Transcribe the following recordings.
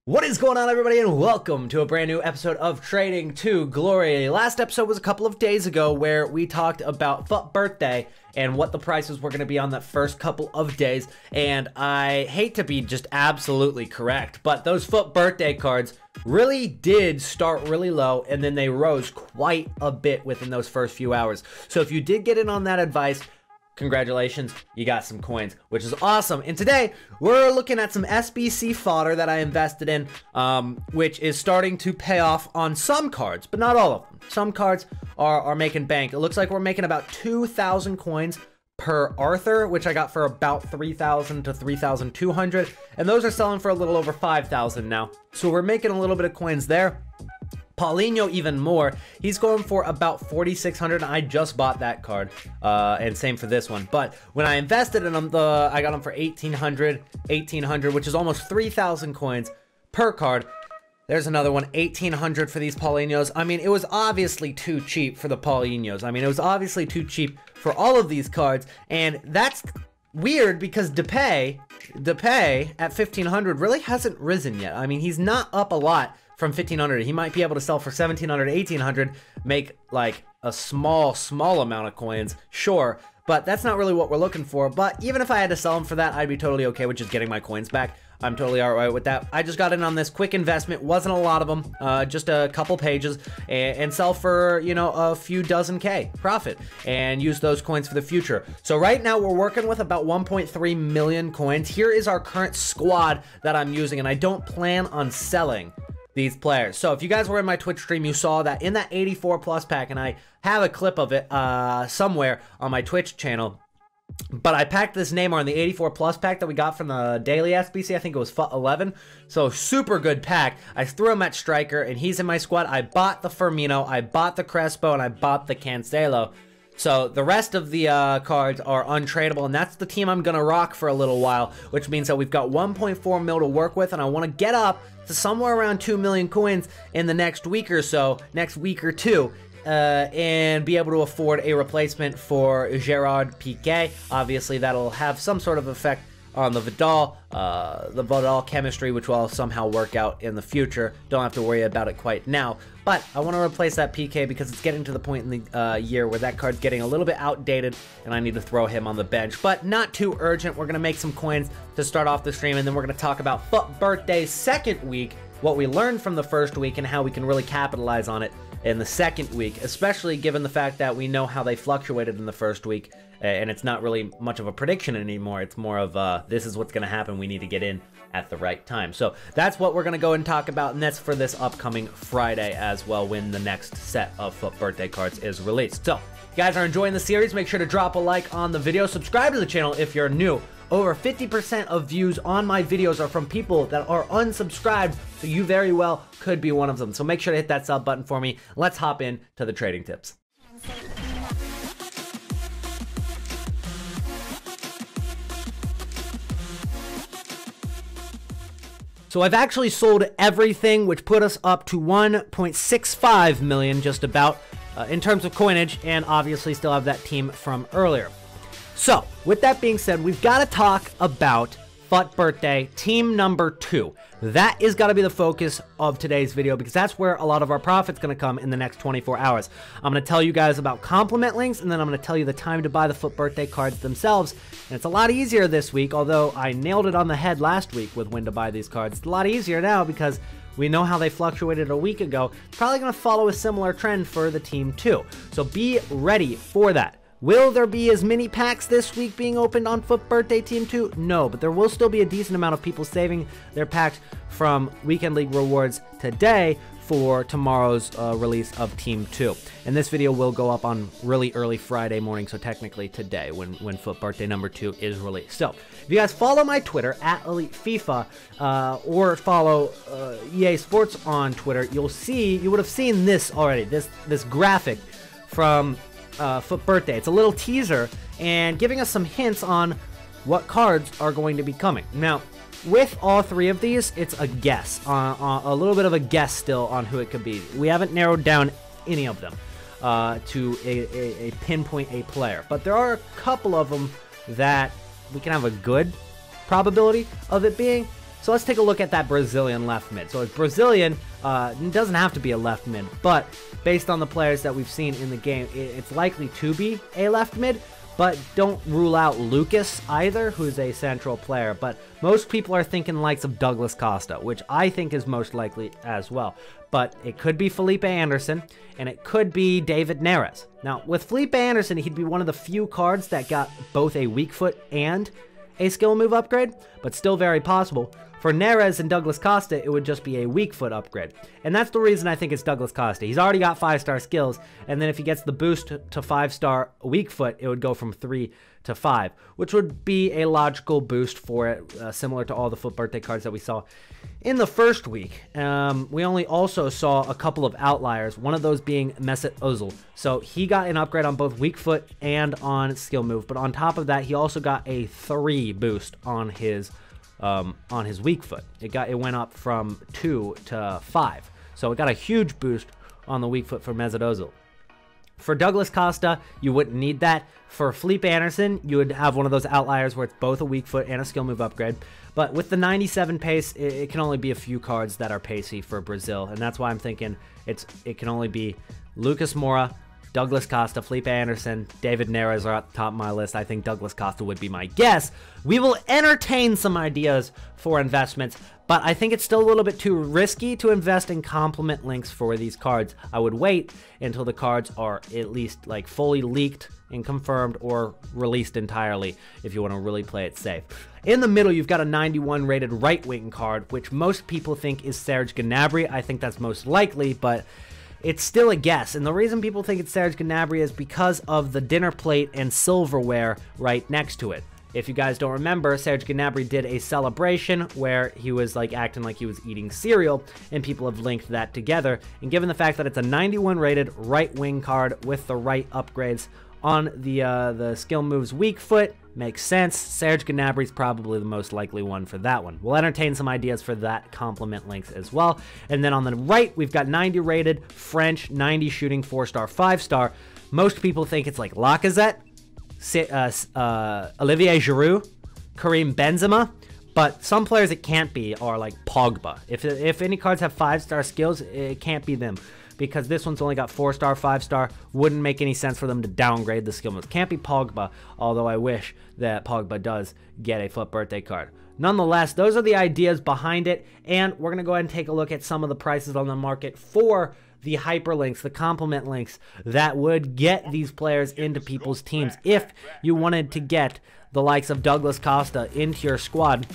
What is going on, everybody, and welcome to a brand new episode of Trading to Glory. Last episode was a couple of days ago where we talked about FUT Birthday and what the prices were going to be on that first couple of days, and I hate to be just absolutely correct, but those FUT Birthday cards really did start really low, and then they rose quite a bit within those first few hours. So if you did get in on that advice, congratulations, you got some coins, which is awesome. And today, we're looking at some SBC fodder that I invested in, which is starting to pay off on some cards, but not all of them. Some cards are making bank. It looks like we're making about 2,000 coins per Arthur, which I got for about 3,000 to 3,200, and those are selling for a little over 5,000 now. So we're making a little bit of coins there. Paulinho even more. He's going for about 4,600. I just bought that card, and same for this one. But when I invested in them, I got them for 1,800, which is almost 3,000 coins per card. There's another one, 1,800 for these Paulinhos. I mean, it was obviously too cheap for the Paulinhos. I mean, it was obviously too cheap for all of these cards, and that's weird because Depay at 1,500 really hasn't risen yet. I mean, he's not up a lot from 1,500. He might be able to sell for 1,700, 1,800, make like a small amount of coins, sure, but that's not really what we're looking for. But even if I had to sell them for that, I'd be totally okay with just getting my coins back. I'm totally alright with that. I just got in on this quick investment, wasn't a lot of them, just a couple pages, and sell for, you know, a few dozen K profit and use those coins for the future. So right now we're working with about 1.3 million coins. Here is our current squad that I'm using, and I don't plan on selling these players. So if you guys were in my Twitch stream, you saw that in that 84 plus pack, and I have a clip of it somewhere on my Twitch channel, but I packed this Neymar in the 84 plus pack that we got from the daily SBC. I think it was FUT 11. So super good pack. I threw him at striker, and he's in my squad. I bought the Firmino, I bought the Crespo, and I bought the Cancelo. So the rest of the cards are untradeable, and that's the team I'm going to rock for a little while, which means that we've got 1.4 mil to work with, and I want to get up to somewhere around 2 million coins in the next week or so, next week or two, and be able to afford a replacement for Gerard Piqué. Obviously, that'll have some sort of effect on the Vidal chemistry, which will somehow work out in the future. Don't have to worry about it quite now. But I want to replace that PK because it's getting to the point in the year where that card's getting a little bit outdated, and I need to throw him on the bench. But not too urgent. We're going to make some coins to start off the stream, and then we're going to talk about FUT Birthday second week, what we learned from the first week, and how we can really capitalize on it in the second week, especially given the fact that we know how they fluctuated in the first week, and it's not really much of a prediction anymore. It's more of this is what's going to happen. We need to get in at the right time. So that's what we're going to go and talk about, and that's for this upcoming Friday as well, when the next set of FUT Birthday cards is released. So if you guys are enjoying the series, make sure to drop a like on the video. Subscribe to the channel if you're new. Over 50% of views on my videos are from people that are unsubscribed, so you very well could be one of them. So make sure to hit that sub button for me. Let's hop in to the trading tips. So I've actually sold everything, which put us up to 1.65 million just about in terms of coinage, and obviously still have that team from earlier. So with that being said, we've got to talk about FUT Birthday team number 2. That is got to be the focus of today's video, because that's where a lot of our profit's going to come in the next 24 hours. I'm going to tell you guys about compliment links, and then I'm going to tell you the time to buy the FUT Birthday cards themselves. And it's a lot easier this week, although I nailed it on the head last week with when to buy these cards. It's a lot easier now because we know how they fluctuated a week ago. Probably going to follow a similar trend for the team too. So be ready for that. Will there be as many packs this week being opened on FUT Birthday Team 2? No, but there will still be a decent amount of people saving their packs from Weekend League rewards today for tomorrow's release of Team 2. And this video will go up on really early Friday morning, so technically today when FUT Birthday number 2 is released. So if you guys follow my Twitter at Elite FIFA or follow EA Sports on Twitter, you would have seen this already, this graphic from FUT Birthday. It's a little teaser and giving us some hints on what cards are going to be coming. Now, with all three of these, it's a guess, a little bit of a guess still on who it could be. We haven't narrowed down any of them to a pinpoint a player, but there are a couple of them that we can have a good probability of it being, So let's take a look at that Brazilian left mid. So it's Brazilian, it doesn't have to be a left mid, but based on the players that we've seen in the game, it's likely to be a left mid. But don't rule out Lucas either, who's a central player. But most people are thinking likes of Douglas Costa, which I think is most likely as well. But it could be Felipe Anderson, and it could be David Neres. Now, with Felipe Anderson, he'd be one of the few cards that got both a weak foot and a skill move upgrade, but still very possible. For Neres and Douglas Costa, it would just be a weak foot upgrade. And that's the reason I think it's Douglas Costa. He's already got 5-star skills, and then if he gets the boost to 5-star weak foot, it would go from 3 to 5, which would be a logical boost for it, similar to all the FUT birthday cards that we saw in the first week. We only also saw a couple of outliers, one of those being Mesut Ozil. So he got an upgrade on both weak foot and on skill move, but on top of that, he also got a 3 boost on his weak foot. It went up from 2 to 5. So it got a huge boost on the weak foot for Mesut Ozil. For Douglas Costa, you wouldn't need that. For Felipe Anderson, you would have one of those outliers where it's both a weak foot and a skill move upgrade. But with the 97 pace, it can only be a few cards that are pacey for Brazil. And that's why I'm thinking it can only be Lucas Moura, Douglas Costa, Felipe Anderson, David Neres are at the top of my list. I think Douglas Costa would be my guess. We will entertain some ideas for investments, but I think it's still a little bit too risky to invest in complement links for these cards. I would wait until the cards are at least like fully leaked and confirmed or released entirely if you want to really play it safe. In the middle, you've got a 91 rated right wing card, which most people think is Serge Gnabry. I think that's most likely, but it's still a guess, and the reason people think it's Serge Gnabry is because of the dinner plate and silverware right next to it. If you guys don't remember, Serge Gnabry did a celebration where he was like acting like he was eating cereal, and people have linked that together. And given the fact that it's a 91 rated right wing card with the right upgrades on the skill moves weak foot, makes sense. Serge Gnabry is probably the most likely one for that one. We'll entertain some ideas for that complement links as well. And then on the right, we've got 90 rated French, 90 shooting, 4-star, 5-star. Most people think it's like Lacazette, Olivier Giroud, Karim Benzema, but some players it can't be are like Pogba. If any cards have 5-star skills, it can't be them, because this one's only got 4-star, 5-star. Wouldn't make any sense for them to downgrade the skill moves. Can't be Pogba, although I wish that Pogba does get a FUT birthday card. Nonetheless, those are the ideas behind it, and we're going to go ahead and take a look at some of the prices on the market for the hyperlinks, the complement links that would get these players into people's teams. If you wanted to get the likes of Douglas Costa into your squad,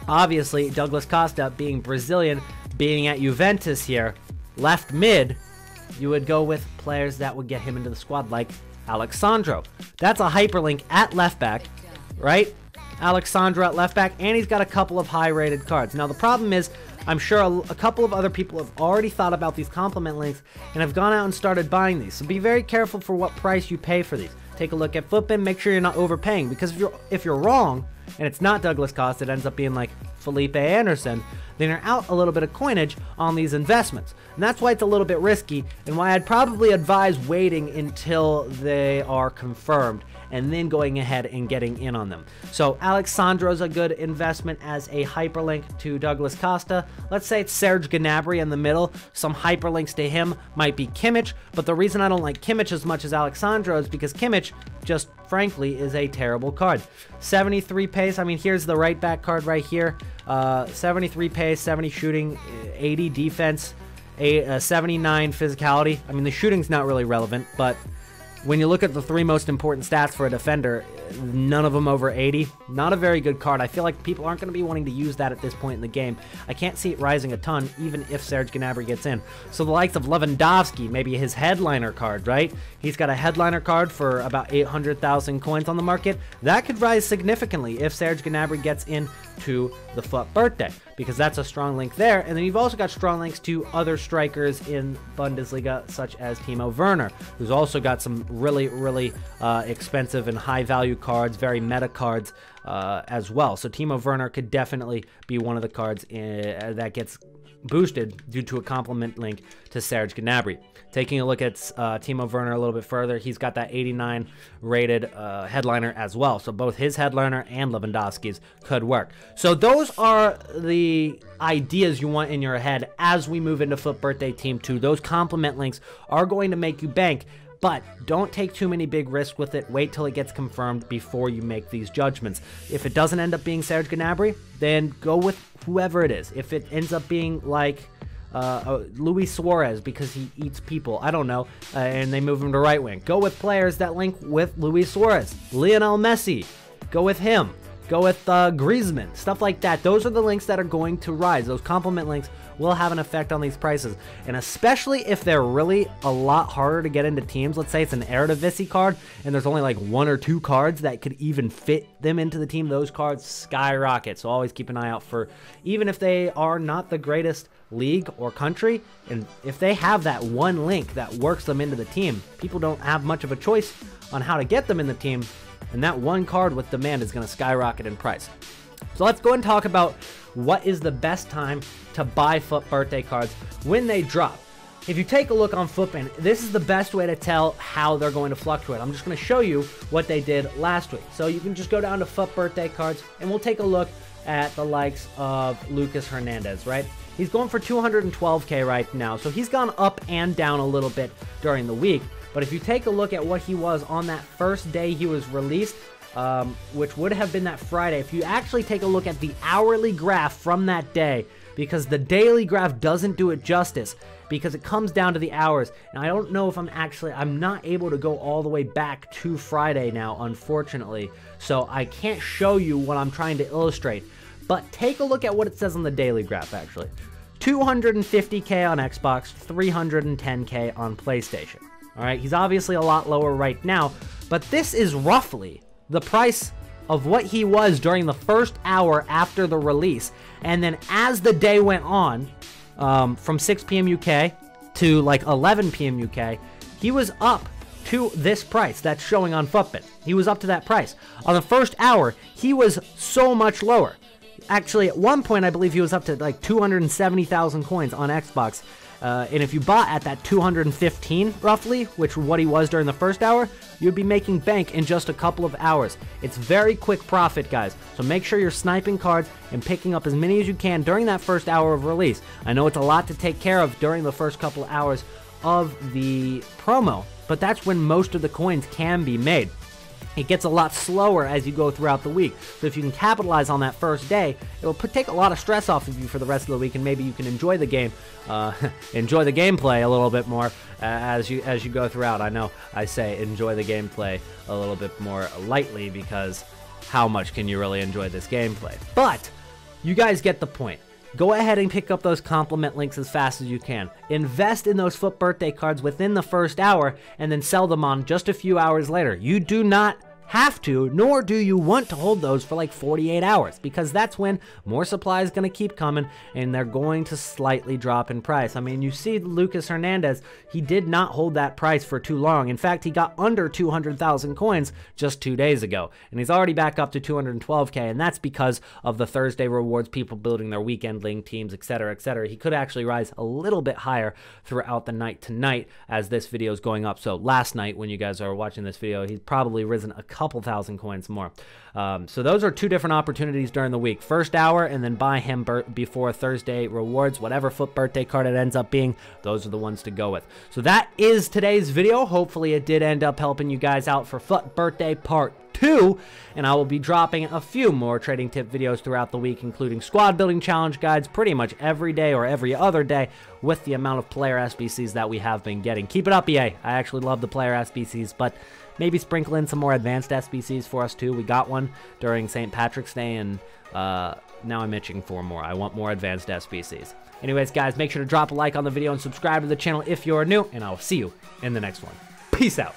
obviously Douglas Costa being Brazilian, being at Juventus here, left mid, you would go with players that would get him into the squad, like Alex Sandro. That's a hyperlink at left back, right? Alex Sandro at left back, and he's got a couple of high-rated cards. Now, the problem is, I'm sure a couple of other people have already thought about these complement links and have gone out and started buying these. So be very careful for what price you pay for these. Take a look at FUTBIN, make sure you're not overpaying, because if you're wrong, and it's not Douglas Costa, it ends up being like Felipe Anderson, then you're out a little bit of coinage on these investments. And that's why it's a little bit risky, and why I'd probably advise waiting until they are confirmed and then going ahead and getting in on them. So Alex Sandro's a good investment as a hyperlink to Douglas Costa. Let's say it's Serge Gnabry in the middle. Some hyperlinks to him might be Kimmich, but the reason I don't like Kimmich as much as Alex Sandro is because Kimmich just frankly is a terrible card. 73 pace, I mean, here's the right back card right here. 73 pace, 70 shooting, 80 defense, 79 physicality. I mean, the shooting's not really relevant, but when you look at the 3 most important stats for a defender, none of them over 80. Not a very good card. I feel like people aren't going to be wanting to use that at this point in the game. I can't see it rising a ton, even if Serge Gnabry gets in. So the likes of Lewandowski, maybe his headliner card, right? He's got a headliner card for about 800,000 coins on the market. That could rise significantly if Serge Gnabry gets in to the FUT birthday, because that's a strong link there. And then you've also got strong links to other strikers in Bundesliga, such as Timo Werner, who's also got some really expensive and high value cards, very meta cards as well. So Timo Werner could definitely be one of the cards that gets boosted due to a compliment link to Serge Gnabry. Taking a look at Timo Werner a little bit further, he's got that 89 rated headliner as well. So both his headliner and Lewandowski's could work. So those are the ideas you want in your head as we move into FUT Birthday Team 2. Those compliment links are going to make you bank, but don't take too many big risks with it. Wait till it gets confirmed before you make these judgments. If it doesn't end up being Serge Gnabry, then go with whoever it is. If it ends up being like Luis Suarez because he eats people, I don't know, and they move him to right wing, go with players that link with Luis Suarez. Lionel Messi, go with him. Go with Griezmann, stuff like that. Those are the links that are going to rise. Those compliment links will have an effect on these prices, and especially if they're really a lot harder to get into teams. Let's say it's an Eredivisie card and there's only like 1 or 2 cards that could even fit them into the team. Those cards skyrocket, so always keep an eye out for, even if they are not the greatest league or country, and if they have that one link that works them into the team, people don't have much of a choice on how to get them in the team, and that one card with demand is going to skyrocket in price. So let's go and talk about what is the best time to buy FUT Birthday cards when they drop. If you take a look on FUTBIN, this is the best way to tell how they're going to fluctuate. I'm just going to show you what they did last week. So you can just go down to FUT Birthday cards and we'll take a look at the likes of Lucas Hernandez, right? He's going for 212K right now, so he's gone up and down a little bit during the week. But if you take a look at what he was on that first day he was released, which would have been that Friday, if you actually take a look at the hourly graph from that day, because the daily graph doesn't do it justice, because it comes down to the hours. And I don't know if I'm not able to go all the way back to Friday now, unfortunately. So I can't show you what I'm trying to illustrate. But take a look at what it says on the daily graph, actually. 250K on Xbox, 310K on PlayStation. All right, he's obviously a lot lower right now, but this is roughly the price of what he was during the first hour after the release. And then as the day went on, from 6 p.m. UK to like 11 p.m. UK, he was up to this price that's showing on FUTBIN. He was up to that price. On the first hour, he was so much lower. Actually, at one point, I believe he was up to like 270,000 coins on Xbox. And if you bought at that 215 roughly, which was what he was during the first hour, you'd be making bank in just a couple of hours. It's very quick profit, guys. So make sure you're sniping cards and picking up as many as you can during that first hour of release. I know it's a lot to take care of during the first couple of hours of the promo, but that's when most of the coins can be made. It gets a lot slower as you go throughout the week. So if you can capitalize on that first day, it'll take a lot of stress off of you for the rest of the week, and maybe you can enjoy the game, enjoy the gameplay a little bit more as you go throughout. I know I say enjoy the gameplay a little bit more lightly, because how much can you really enjoy this gameplay? But you guys get the point. Go ahead and pick up those compliment links as fast as you can. Invest in those FUT Birthday cards within the first hour and then sell them on just a few hours later. You do not have to, nor do you want to hold those for like 48 hours, because that's when more supply is going to keep coming and they're going to slightly drop in price. I mean, you see Lucas Hernandez, he did not hold that price for too long. In fact, he got under 200,000 coins just 2 days ago, and he's already back up to 212K, and that's because of the Thursday rewards, people building their weekend link teams, etc., etc. He could actually rise a little bit higher throughout the night tonight as this video is going up. So last night, when you guys are watching this video, he's probably risen a couple thousand coins more. So those are two different opportunities during the week. First hour, and then buy him before Thursday rewards. Whatever FUT Birthday card it ends up being, those are the ones to go with. So that is today's video. Hopefully it did end up helping you guys out for FUT Birthday Part 2, and I will be dropping a few more trading tip videos throughout the week, including squad building challenge guides pretty much every day or every other day with the amount of player SBCs that we have been getting. Keep it up, EA. I actually love the player SBCs, but maybe sprinkle in some more advanced SBCs for us too. We got one during St. Patrick's Day, and now I'm itching for more. I want more advanced SBCs. Anyways, guys, make sure to drop a like on the video and subscribe to the channel if you're new, and I'll see you in the next one. Peace out.